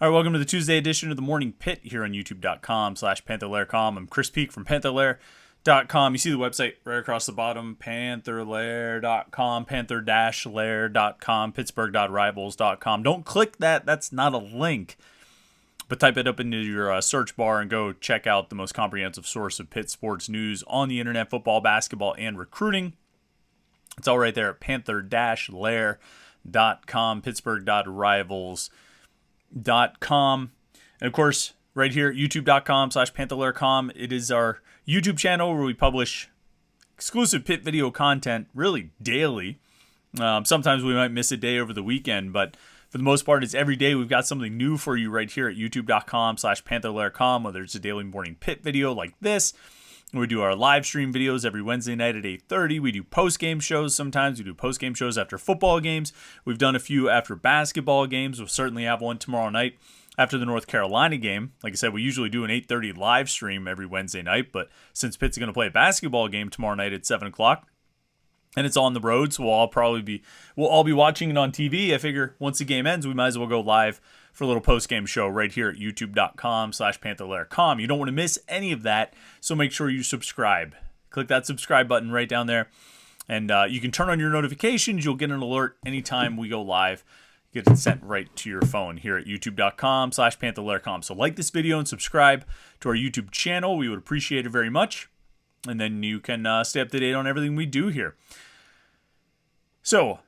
All right, welcome to the Tuesday edition of the Morning Pitt here on youtube.com/Panther-Lair.com. I'm Chris Peak from Panther-Lair.com. You see the website right across the bottom, Panther-Lair.com, Panther-Lair.com, Pittsburgh.rivals.com. Don't click that. That's not a link. But type it up into your search bar and go check out the most comprehensive source of Pitt sports news on the internet, football, basketball, and recruiting. It's all right there at Panther-Lair.com, Pittsburgh.rivals.com. And of course, right here at youtube.com/Panther-Lair.com, it is our YouTube channel where we publish exclusive Pitt video content really daily. Sometimes we might miss a day over the weekend, but for the most part, it's every day. We've got something new for you right here at youtube.com/Panther-Lair.com, whether it's a daily morning Pitt video like this. We do our live stream videos every Wednesday night at 8:30. We do post-game shows sometimes. We do post-game shows after football games. We've done a few after basketball games. We'll certainly have one tomorrow night after the North Carolina game. Like I said, we usually do an 8:30 live stream every Wednesday night, but since Pitt's going to play a basketball game tomorrow night at 7 o'clock, and it's on the road, so we'll all be watching it on TV. I figure once the game ends, we might as well go live for a little post-game show right here at youtube.com/Panther-Lair.com. You don't want to miss any of that, so make sure you subscribe. Click that subscribe button right down there, and you can turn on your notifications. You'll get an alert anytime we go live. Get it sent right to your phone here at youtube.com/Panther-Lair.com. So like this video and subscribe to our YouTube channel. We would appreciate it very much. And then you can stay up to date on everything we do here. So,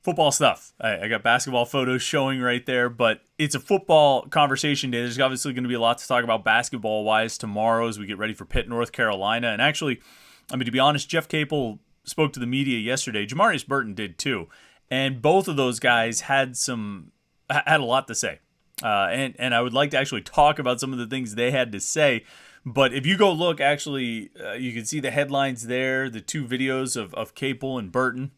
football stuff. I got basketball photos showing right there, but it's a football conversation day. There's obviously going to be a lot to talk about basketball-wise tomorrow as we get ready for Pitt, North Carolina. And actually, I mean, to be honest, Jeff Capel spoke to the media yesterday. Jamarius Burton did too. And both of those guys had a lot to say. And I would like to actually talk about some of the things they had to say. But if you go look, actually, you can see the headlines there, the two videos of Capel and Burton.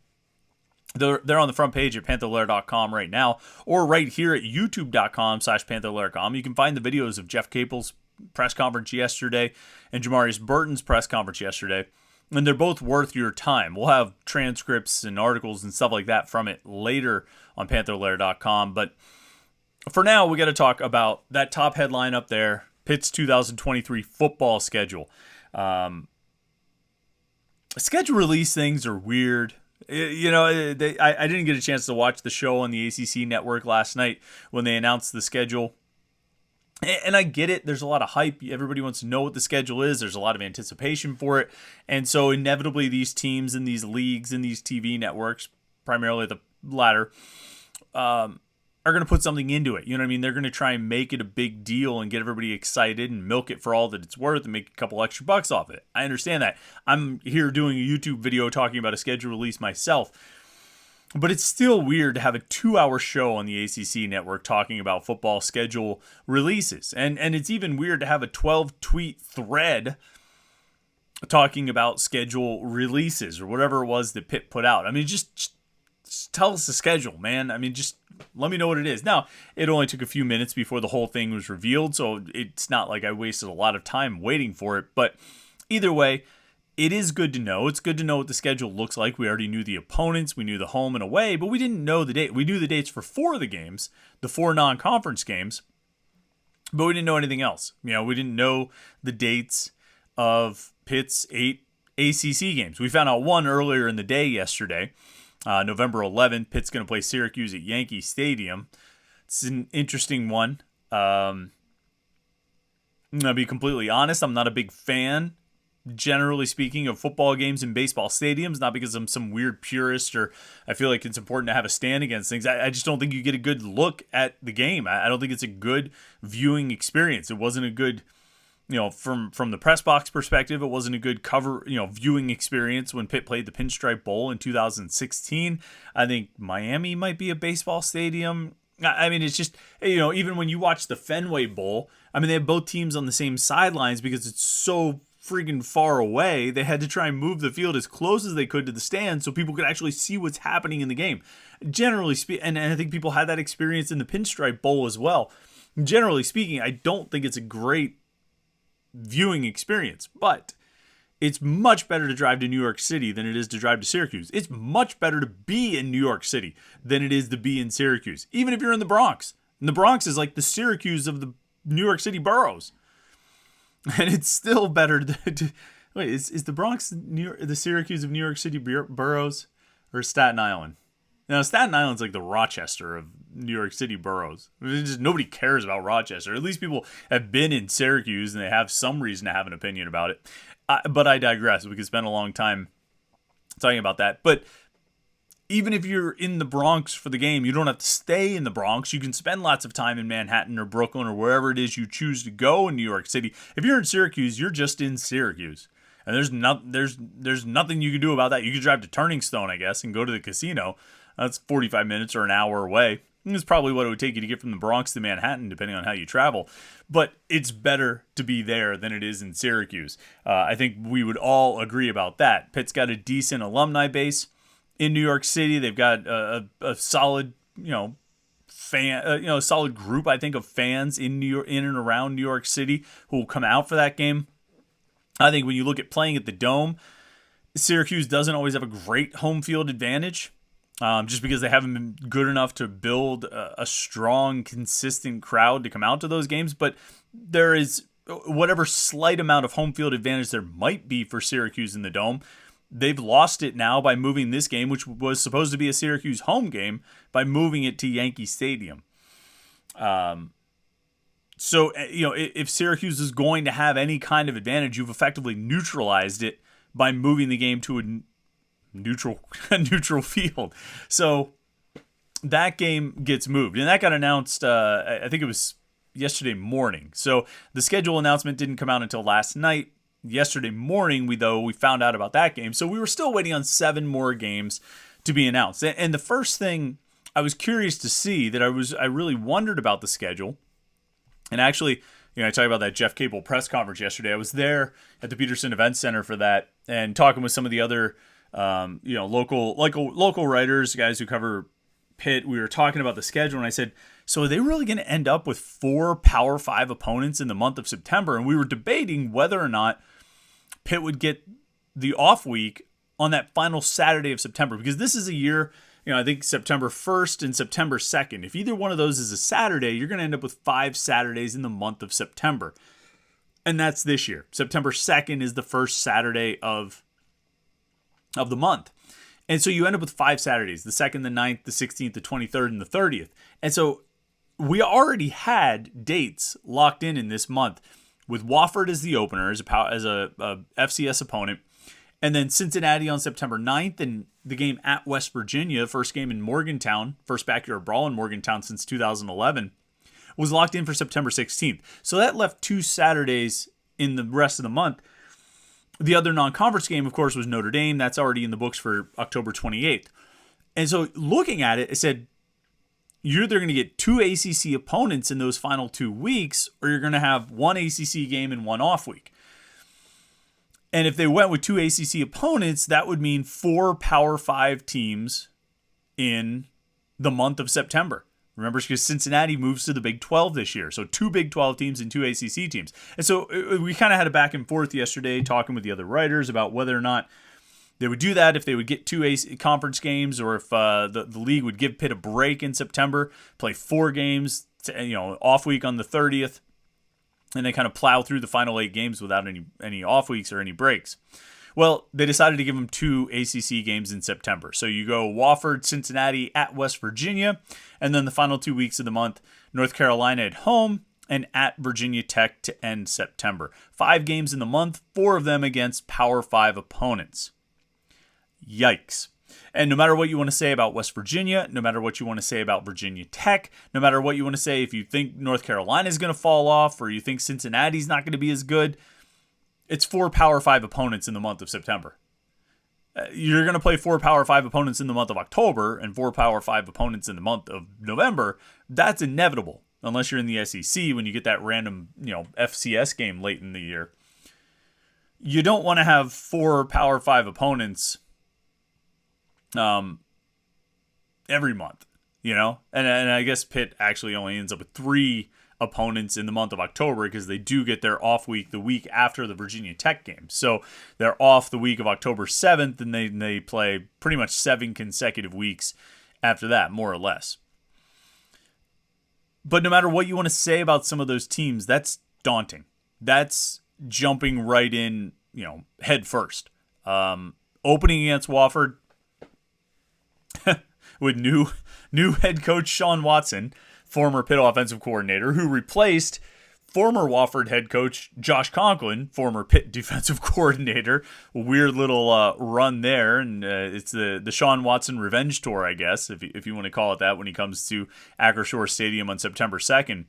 They're on the front page at Panther-Lair.com right now, or right here at youtube.com/Panther-Lair.com. You can find the videos of Jeff Capel's press conference yesterday and Jamarius Burton's press conference yesterday, and they're both worth your time. We'll have transcripts and articles and stuff like that from it later on Panther-Lair.com. But for now, we got to talk about that top headline up there, Pitt's 2023 football schedule. Schedule release things are weird. You know, I didn't get a chance to watch the show on the ACC network last night when they announced the schedule. And I get it. There's a lot of hype. Everybody wants to know what the schedule is. There's a lot of anticipation for it. And so inevitably these teams and these leagues and these TV networks, primarily the latter, are going to put something into it. You know what I mean? They're going to try and make it a big deal and get everybody excited and milk it for all that it's worth and make a couple extra bucks off it. I understand that. I'm here doing a YouTube video talking about a schedule release myself. But it's still weird to have a 2-hour show on the ACC network talking about football schedule releases. And it's even weird to have a 12-tweet thread talking about schedule releases or whatever it was that Pitt put out. I mean, just tell us the schedule, man. I mean, just let me know what it is. Now, it only took a few minutes before the whole thing was revealed, so it's not like I wasted a lot of time waiting for it. But either way, it is good to know. It's good to know what the schedule looks like. We already knew the opponents. We knew the home and away, but we didn't know the date. We knew the dates for 4 of the games, the 4 non-conference games, but we didn't know anything else. You know, we didn't know the dates of Pitt's 8 ACC games. We found out one earlier in the day yesterday. November 11th, Pitt's going to play Syracuse at Yankee Stadium. It's an interesting one. I'm going to be completely honest. I'm not a big fan, generally speaking, of football games in baseball stadiums. Not because I'm some weird purist or I feel like it's important to have a stand against things. I just don't think you get a good look at the game. I don't think it's a good viewing experience. It wasn't a good... You know, from the press box perspective, it wasn't a good viewing experience when Pitt played the Pinstripe Bowl in 2016. I think Miami might be a baseball stadium. I mean, it's just, even when you watch the Fenway Bowl, I mean, they have both teams on the same sidelines because it's so freaking far away. They had to try and move the field as close as they could to the stands so people could actually see what's happening in the game. Generally speaking, and I think people had that experience in the Pinstripe Bowl as well. Generally speaking, I don't think it's a great viewing experience, but it's much better to drive to New York City than it is to drive to Syracuse. It's much better to be in New York City than it is to be in Syracuse, even if you're in the Bronx. And the Bronx is like the Syracuse of the New York City boroughs. And it's still better wait, is the Bronx the Syracuse of New York City boroughs or Staten Island? Now, Staten Island's like the Rochester of New York City boroughs. Nobody cares about Rochester. At least people have been in Syracuse and they have some reason to have an opinion about it. But I digress. We could spend a long time talking about that. But even if you're in the Bronx for the game, you don't have to stay in the Bronx. You can spend lots of time in Manhattan or Brooklyn or wherever it is you choose to go in New York City. If you're in Syracuse, you're just in Syracuse. And there's nothing you can do about that. You could drive to Turning Stone, I guess, and go to the casino. That's 45 minutes or an hour away. It's probably what it would take you to get from the Bronx to Manhattan, depending on how you travel. But it's better to be there than it is in Syracuse. I think we would all agree about that. Pitt's got a decent alumni base in New York City. They've got a solid, solid group, I think, of fans in and around New York City who will come out for that game. I think when you look at playing at the Dome, Syracuse doesn't always have a great home field advantage. Just because they haven't been good enough to build a strong, consistent crowd to come out to those games. But there is whatever slight amount of home field advantage there might be for Syracuse in the Dome. They've lost it now by moving this game, which was supposed to be a Syracuse home game, by moving it to Yankee Stadium. So, if Syracuse is going to have any kind of advantage, you've effectively neutralized it by moving the game to a neutral field. So that game gets moved, and that got announced I think it was yesterday morning. So the schedule announcement didn't come out until last night. Yesterday morning we found out about that game. So we were still waiting on 7 more games to be announced. And the first thing I was curious to see that I really wondered about the schedule. And actually, I talked about that Jeff Capel press conference yesterday. I was there at the Peterson Event Center for that and talking with some of the other local writers, guys who cover Pitt. We were talking about the schedule, and I said, so are they really going to end up with 4 Power 5 opponents in the month of September? And we were debating whether or not Pitt would get the off week on that final Saturday of September, because this is a year, I think September 1st and September 2nd. If either one of those is a Saturday, you're going to end up with 5 Saturdays in the month of September. And that's this year. September 2nd is the first Saturday of the month. And so you end up with 5 Saturdays, the 2nd, the 9th, the 16th, the 23rd, and the 30th. And so we already had dates locked in this month with Wofford as the opener, as a FCS opponent, and then Cincinnati on September 9th, and the game at West Virginia, first game in Morgantown, first backyard brawl in Morgantown since 2011, was locked in for September 16th. So that left 2 Saturdays in the rest of the month. The other non-conference game, of course, was Notre Dame. That's already in the books for October 28th. And so looking at it, it said you're either going to get 2 ACC opponents in those final 2 weeks, or you're going to have 1 ACC game and 1 off week. And if they went with 2 ACC opponents, that would mean 4 Power 5 teams in the month of September. Remember, because Cincinnati moves to the Big 12 this year. So 2 Big 12 teams and 2 ACC teams. And so we kind of had a back and forth yesterday talking with the other writers about whether or not they would do that, if they would get 2 conference games, or if the league would give Pitt a break in September, play 4 games, off week on the 30th, and they kind of plow through the final 8 games without any off weeks or any breaks. Well, they decided to give them 2 ACC games in September. So you go Wofford, Cincinnati, at West Virginia, and then the final 2 weeks of the month, North Carolina at home and at Virginia Tech to end September. 5 games in the month, 4 of them against Power 5 opponents. Yikes. And no matter what you want to say about West Virginia, no matter what you want to say about Virginia Tech, no matter what you want to say if you think North Carolina is going to fall off or you think Cincinnati's not going to be as good, it's 4 Power 5 opponents in the month of September. You're going to play 4 Power 5 opponents in the month of October and 4 Power 5 opponents in the month of November. That's inevitable, unless you're in the SEC when you get that random, FCS game late in the year. You don't want to have 4 Power 5 opponents every month, and I guess Pitt actually only ends up with 3 opponents in the month of October, because they do get their off week the week after the Virginia Tech game. So they're off the week of October 7th, and they play pretty much 7 consecutive weeks after that, more or less. But no matter what you want to say about some of those teams, that's daunting. That's jumping right in, head first. Opening against Wofford with new head coach Sean Watson, former Pitt offensive coordinator, who replaced former Wofford head coach Josh Conklin, former Pitt defensive coordinator. A weird little run there, and it's the Sean Watson revenge tour, I guess, if you want to call it that, when he comes to Acrisure Stadium on September 2nd.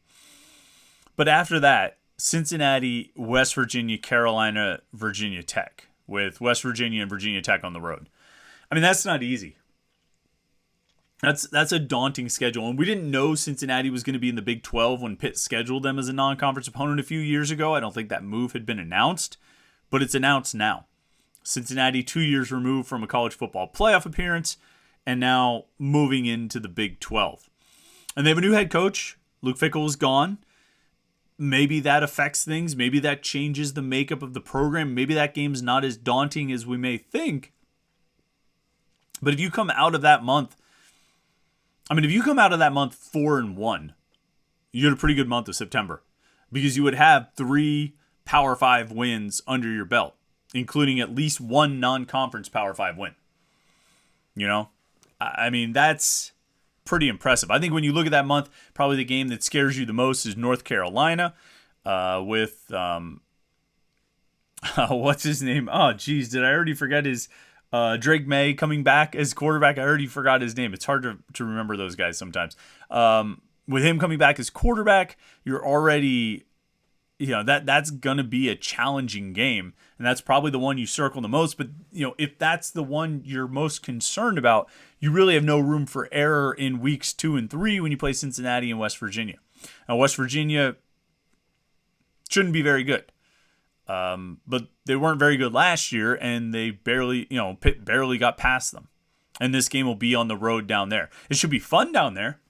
But after that, Cincinnati, West Virginia, Carolina, Virginia Tech, with West Virginia and Virginia Tech on the road. I mean, that's not easy. That's a daunting schedule. And we didn't know Cincinnati was going to be in the Big 12 when Pitt scheduled them as a non-conference opponent a few years ago. I don't think that move had been announced, but it's announced now. Cincinnati, 2 years removed from a college football playoff appearance, and now moving into the Big 12. And they have a new head coach. Luke Fickell is gone. Maybe that affects things. Maybe that changes the makeup of the program. Maybe that game's not as daunting as we may think. But if you come out of that month, if you come out of that month 4-1, you had a pretty good month of September, because you would have 3 Power 5 wins under your belt, including at least 1 non-conference Power 5 win. That's pretty impressive. I think when you look at that month, probably the game that scares you the most is North Carolina with, what's his name? Oh, geez, did I already forget his... Drake May coming back as quarterback. I already forgot his name. It's hard to remember those guys sometimes. With him coming back as quarterback, you're already, that's going to be a challenging game. And that's probably the one you circle the most. But, if that's the one you're most concerned about, you really have no room for error in weeks 2 and 3 when you play Cincinnati and West Virginia. Now, West Virginia shouldn't be very good. But they weren't very good last year, and they Pitt barely got past them. And this game will be on the road down there. It should be fun down there.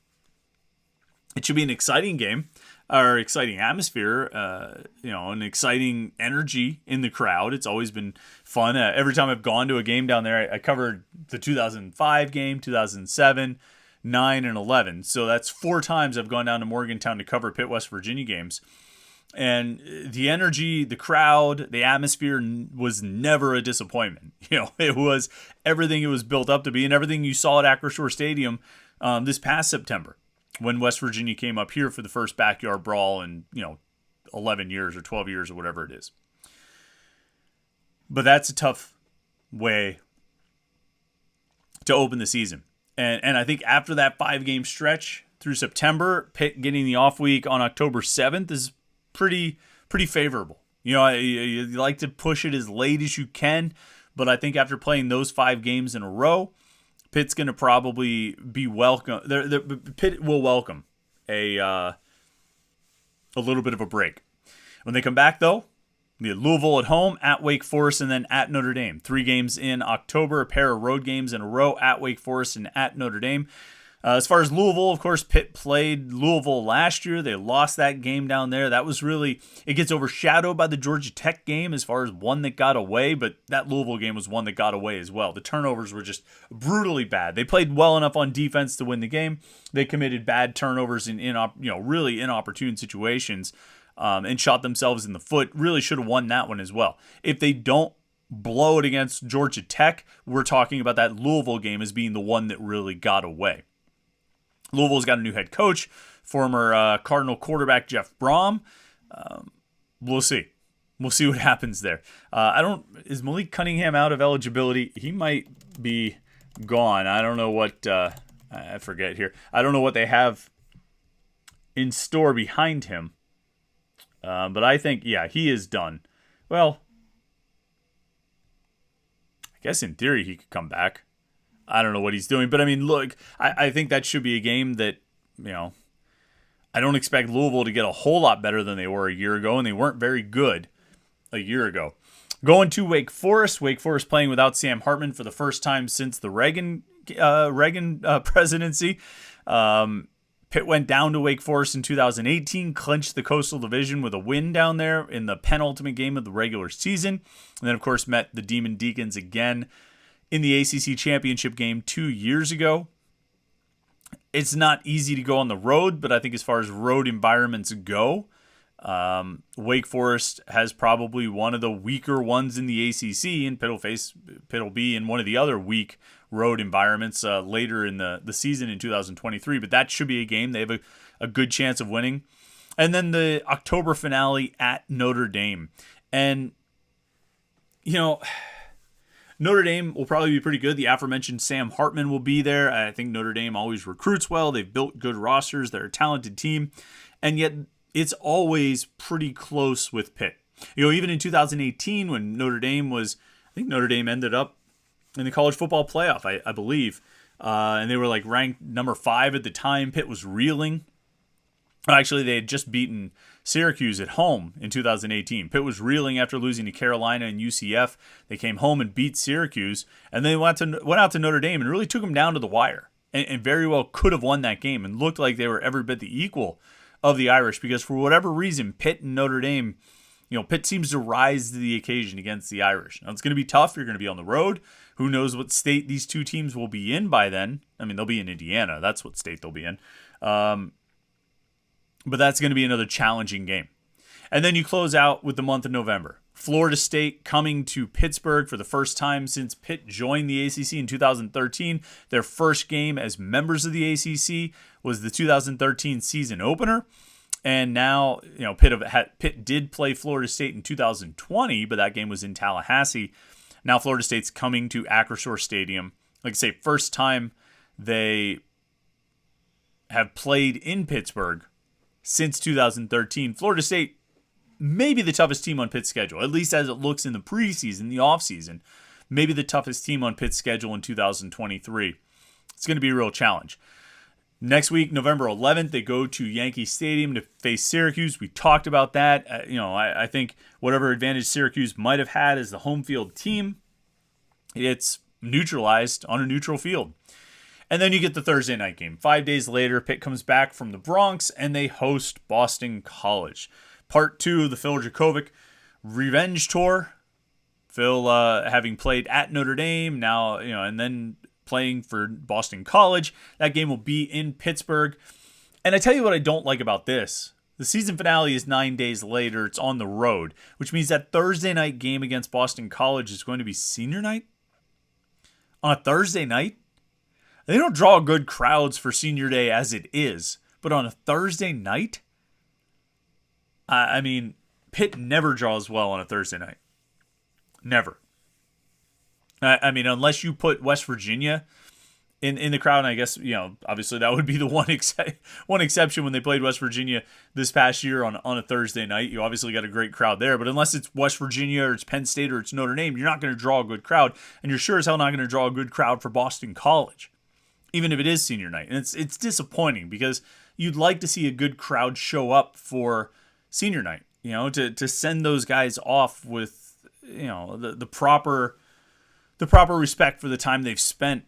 It should be an exciting game, or exciting atmosphere, an exciting energy in the crowd. It's always been fun. Every time I've gone to a game down there, I covered the 2005 game, 2007, 9, and 11. So that's 4 times I've gone down to Morgantown to cover Pitt West Virginia games. And the energy, the crowd, the atmosphere was never a disappointment. It was everything it was built up to be, and everything you saw at Acrisure Stadium this past September when West Virginia came up here for the first backyard brawl in 11 years or 12 years or whatever it is. But that's a tough way to open the season. And I think after that 5-game stretch through September, Pitt getting the off week on October 7th is pretty favorable. You like to push it as late as you can, but I think after playing those 5 games in a row, Pitt's going to probably be welcome. Pitt will welcome a little bit of a break. When they come back, though, we have Louisville at home, at Wake Forest, and then at Notre Dame. 3 games in October, a pair of road games in a row, at Wake Forest and at Notre Dame. As far as Louisville, of course, Pitt played Louisville last year. They lost that game down there. That was really, it gets overshadowed by the Georgia Tech game as far as one that got away, but that Louisville game was one that got away as well. The turnovers were just brutally bad. They played well enough on defense to win the game. They committed bad turnovers in really inopportune situations and shot themselves in the foot. Really should have won that one as well. If they don't blow it against Georgia Tech, we're talking about that Louisville game as being the one that really got away. Louisville's got a new head coach, former Cardinal quarterback Jeff Brom. We'll see. We'll see what happens there. Is Malik Cunningham out of eligibility? He might be gone. I don't know what, I forget here. I don't know what they have in store behind him. But I think, he is done. Well, I guess in theory he could come back. I don't know what he's doing. But, look, I think that should be a game that, I don't expect Louisville to get a whole lot better than they were a year ago, and they weren't very good a year ago. Going to Wake Forest. Wake Forest playing without Sam Hartman for the first time since the Reagan presidency. Pitt went down to Wake Forest in 2018, clinched the Coastal Division with a win down there in the penultimate game of the regular season, and then, of course, met the Demon Deacons again in the ACC championship game 2 years ago. It's not easy to go on the road, but I think as far as road environments go, Wake Forest has probably one of the weaker ones in the ACC, and Pitt will be in one of the other weak road environments later in the season in 2023. But that should be a game they have a good chance of winning. And then the October finale at Notre Dame. And, Notre Dame will probably be pretty good. The aforementioned Sam Hartman will be there. I think Notre Dame always recruits well. They've built good rosters. They're a talented team. And yet it's always pretty close with Pitt. Even in 2018 when I think Notre Dame ended up in the college football playoff, I believe. And they were like ranked number 5 at the time. Pitt was reeling. Actually, they had just beaten Syracuse at home in 2018. Pitt was reeling after losing to Carolina and UCF. They came home and beat Syracuse, and then went out to Notre Dame and really took them down to the wire, and very well could have won that game and looked like they were every bit the equal of the Irish, because for whatever reason, Pitt and Notre Dame, Pitt seems to rise to the occasion against the Irish. Now, it's going to be tough. You're going to be on the road. Who knows what state these two teams will be in by then? I mean, they'll be in Indiana. That's what state they'll be in. But that's going to be another challenging game. And then you close out with the month of November. Florida State coming to Pittsburgh for the first time since Pitt joined the ACC in 2013. Their first game as members of the ACC was the 2013 season opener. And now, Pitt did play Florida State in 2020, but that game was in Tallahassee. Now Florida State's coming to Acrisure Stadium. Like I say, first time they have played in Pittsburgh since 2013. Florida State may be the toughest team on Pitt's schedule, at least as it looks in the preseason, the offseason. Maybe the toughest team on Pitt's schedule in 2023. It's going to be a real challenge. Next week, November 11th, they go to Yankee Stadium to face Syracuse. We talked about that. I think whatever advantage Syracuse might have had as the home field team, it's neutralized on a neutral field. And then you get the Thursday night game. 5 days later, Pitt comes back from the Bronx, and they host Boston College. Part 2 of the Phil Dracovic Revenge Tour. Phil having played at Notre Dame now, and then playing for Boston College. That game will be in Pittsburgh. And I tell you what I don't like about this. The season finale is 9 days later. It's on the road, which means that Thursday night game against Boston College is going to be senior night on a Thursday night. They don't draw good crowds for senior day as it is, but on a Thursday night, I mean, Pitt never draws well on a Thursday night. Never. I mean, unless you put West Virginia in the crowd, and I guess, obviously that would be the one exception when they played West Virginia this past year on a Thursday night. You obviously got a great crowd there, but unless it's West Virginia or it's Penn State or it's Notre Dame, you're not going to draw a good crowd, and you're sure as hell not going to draw a good crowd for Boston College, even if it is senior night. And it's disappointing because you'd like to see a good crowd show up for senior night, to send those guys off with, the proper respect for the time they've spent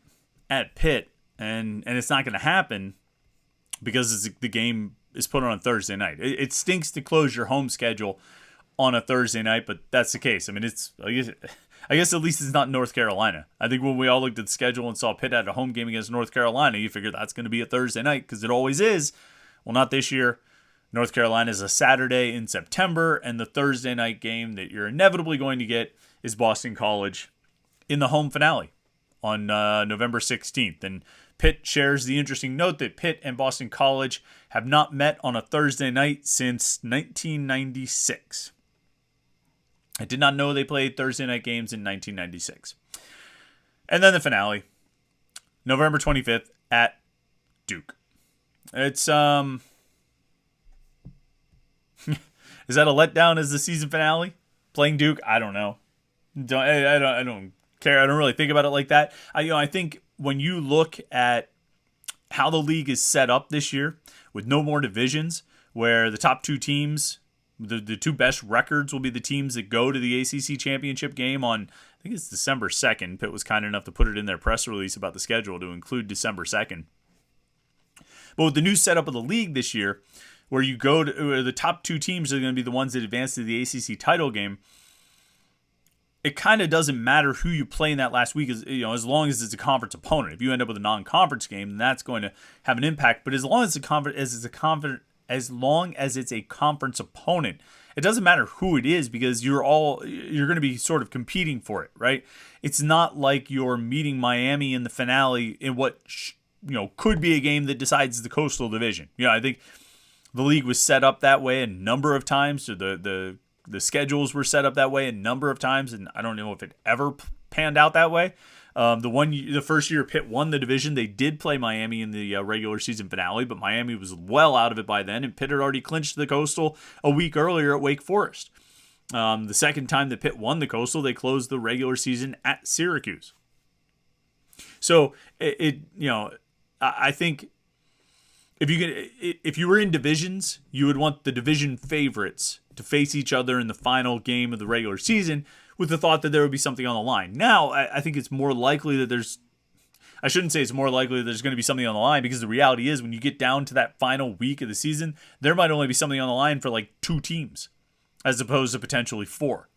at Pitt, and it's not going to happen because the game is put on a Thursday night. It stinks to close your home schedule on a Thursday night, but that's the case. I mean, I guess at least it's not North Carolina. I think when we all looked at the schedule and saw Pitt had a home game against North Carolina, you figure that's going to be a Thursday night because it always is. Well, not this year. North Carolina is a Saturday in September, and the Thursday night game that you're inevitably going to get is Boston College in the home finale on November 16th. And Pitt shares the interesting note that Pitt and Boston College have not met on a Thursday night since 1996. I did not know they played Thursday night games in 1996. And then the finale, November 25th at Duke. It's is that a letdown as the season finale? Playing Duke? I don't know. I don't care. I don't really think about it like that. I think when you look at how the league is set up this year with no more divisions, where the top two teams, the two best records will be the teams that go to the ACC championship game on, I think it's December 2nd. Pitt was kind enough to put it in their press release about the schedule to include December 2nd. But with the new setup of the league this year, where you go to the top two teams are going to be the ones that advance to the ACC title game, it kind of doesn't matter who you play in that last week, as long as it's a conference opponent. If you end up with a non-conference game, then that's going to have an impact. But as long as it's a conference opponent, it doesn't matter who it is, because you're going to be sort of competing for it, right? It's not like you're meeting Miami in the finale in what could be a game that decides the Coastal Division. I think the league was set up that way a number of times, or the schedules were set up that way a number of times, and I don't know if it ever panned out that way. The first year Pitt won the division, they did play Miami in the regular season finale, but Miami was well out of it by then, and Pitt had already clinched the Coastal a week earlier at Wake Forest. The second time that Pitt won the Coastal, they closed the regular season at Syracuse. So I think if you were in divisions, you would want the division favorites to face each other in the final game of the regular season, with the thought that there would be something on the line. Now, I think it's more likely that I shouldn't say it's more likely that there's going to be something on the line, because the reality is when you get down to that final week of the season, there might only be something on the line for like 2 teams, as opposed to potentially 4.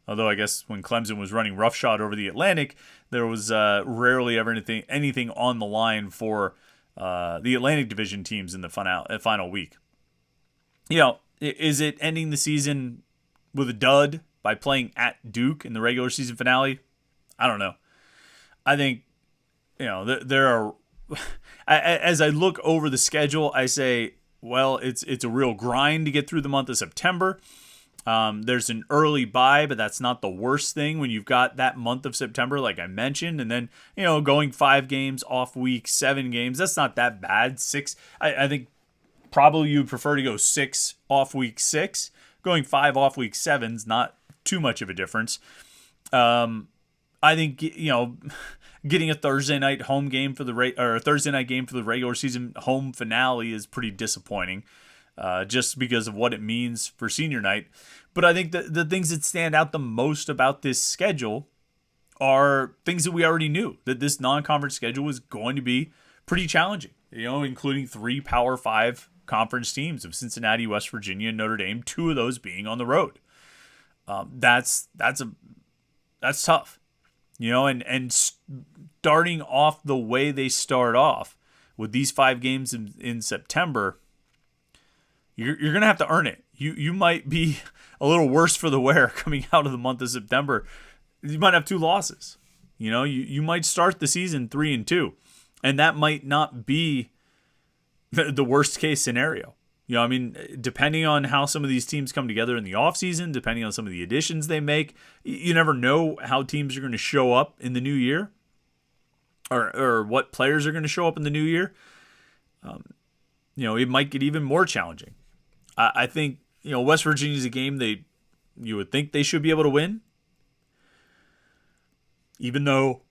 Although I guess when Clemson was running roughshod over the Atlantic, there was rarely ever anything on the line for the Atlantic Division teams in the final week. Is it ending the season with a dud by playing at Duke in the regular season finale? I don't know. I think, there are, as I look over the schedule, I say, well, it's a real grind to get through the month of September. There's an early bye, but that's not the worst thing when you've got that month of September, like I mentioned, and then, going 5 games off week, 7 games, that's not that bad. 6, I think probably you'd prefer to go 6 off week 6. Going 5 off week 7's not too much of a difference. I think, getting a Thursday night home game for a Thursday night game for the regular season home finale is pretty disappointing. Just because of what it means for senior night. But I think the things that stand out the most about this schedule are things that we already knew, that this non-conference schedule was going to be pretty challenging, including 3 Power 5 conference teams of Cincinnati, West Virginia, and Notre Dame, 2 of those being on the road. That's tough, and starting off the way they start off with these 5 games in September, you're going to have to earn it. You might be a little worse for the wear coming out of the month of September. You might have 2 losses. You might start the season 3-2, and that might not be the worst case scenario. Depending on how some of these teams come together in the offseason, depending on some of the additions they make, you never know how teams are going to show up in the new year, or what players are going to show up in the new year. It might get even more challenging. I think, West Virginia is a game you would think they should be able to win, even though,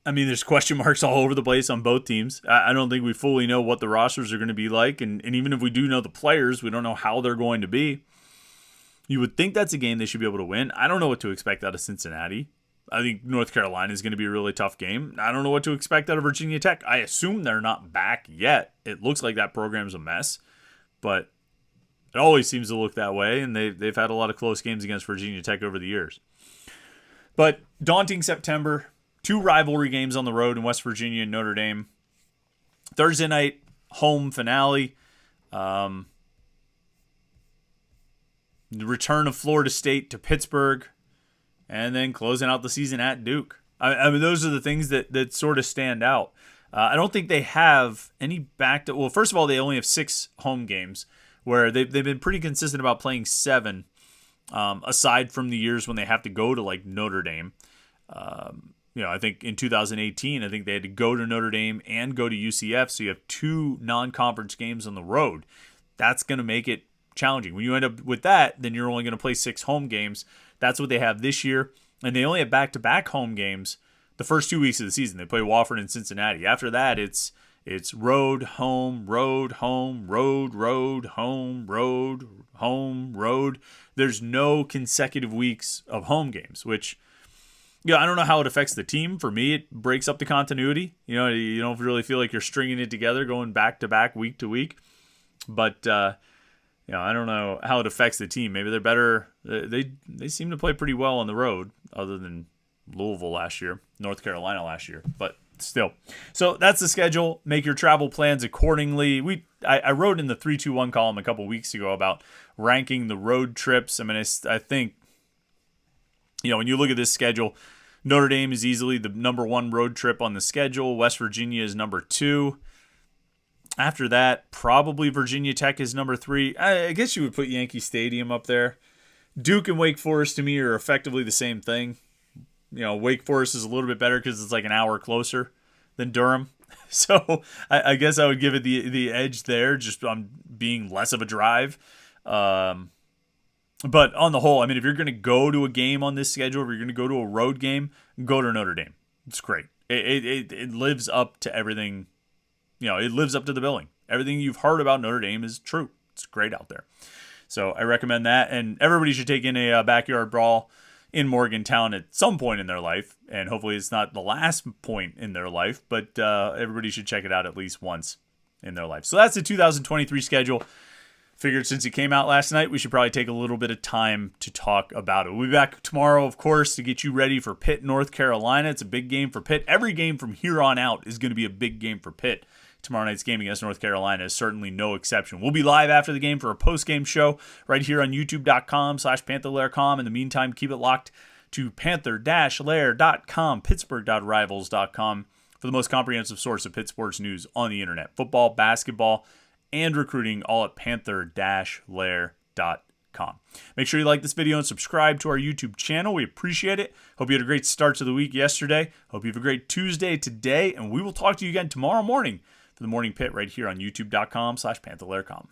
there's question marks all over the place on both teams. I don't think we fully know what the rosters are going to be like, and even if we do know the players, we don't know how they're going to be. You would think that's a game they should be able to win. I don't know what to expect out of Cincinnati. I think North Carolina is going to be a really tough game. I don't know what to expect out of Virginia Tech. I assume they're not back yet. It looks like that program's a mess, but it always seems to look that way, and they've had a lot of close games against Virginia Tech over the years. But daunting September, 2 rivalry games on the road in West Virginia and Notre Dame. Thursday night home finale. The return of Florida State to Pittsburgh, and then closing out the season at Duke. Those are the things that sort of stand out. I don't think they have any well, first of all, they only have 6 home games, where they've been pretty consistent about playing 7, aside from the years when they have to go to like Notre Dame. I think in 2018, I think they had to go to Notre Dame and go to UCF, so you have 2 non-conference games on the road. That's going to make it challenging. When you end up with that, then you're only going to play 6 home games. That's what they have this year, and they only have back-to-back home games the first 2 weeks of the season. They play Wofford and Cincinnati. After that, it's road, home, road, home, road, road, home, road, home, road. There's no consecutive weeks of home games, which, I don't know how it affects the team. For me, it breaks up the continuity. You don't really feel like you're stringing it together going back to back, week to week. But, I don't know how it affects the team. Maybe they're better. They seem to play pretty well on the road, other than Louisville last year, North Carolina last year, but still. So that's the schedule. Make your travel plans accordingly. I wrote in the 3-2-1 column a couple weeks ago about ranking the road trips. I mean, I think, when you look at this schedule, Notre Dame is easily the number 1 road trip on the schedule. West Virginia is number 2. After that, probably Virginia Tech is number 3. I guess you would put Yankee Stadium up there. Duke and Wake Forest to me are effectively the same thing. Wake Forest is a little bit better because it's like an hour closer than Durham. So I guess I would give it the edge there, just on being less of a drive. But on the whole, I mean, if you're going to go to a game on this schedule, if you're going to go to a road game, go to Notre Dame. It's great. It lives up to everything. It lives up to the billing. Everything you've heard about Notre Dame is true. It's great out there. So I recommend that. And everybody should take in a backyard brawl in Morgantown at some point in their life. And hopefully it's not the last point in their life, but everybody should check it out at least once in their life. So that's the 2023 schedule. Figured since it came out last night, we should probably take a little bit of time to talk about it. We'll be back tomorrow, of course, to get you ready for Pitt, North Carolina. It's a big game for Pitt. Every game from here on out is going to be a big game for Pitt. Tomorrow night's game against North Carolina is certainly no exception. We'll be live after the game for a post-game show right here on youtube.com/Panther-Lair.com. In the meantime, keep it locked to Panther-Lair.com, Pittsburgh.rivals.com for the most comprehensive source of Pitt sports news on the internet. Football, basketball, and recruiting, all at Panther-Lair.com. Make sure you like this video and subscribe to our YouTube channel. We appreciate it. Hope you had a great start to the week yesterday. Hope you have a great Tuesday today, and we will talk to you again tomorrow morning for the Morning Pit right here on youtube.com/Panther-Lair.com.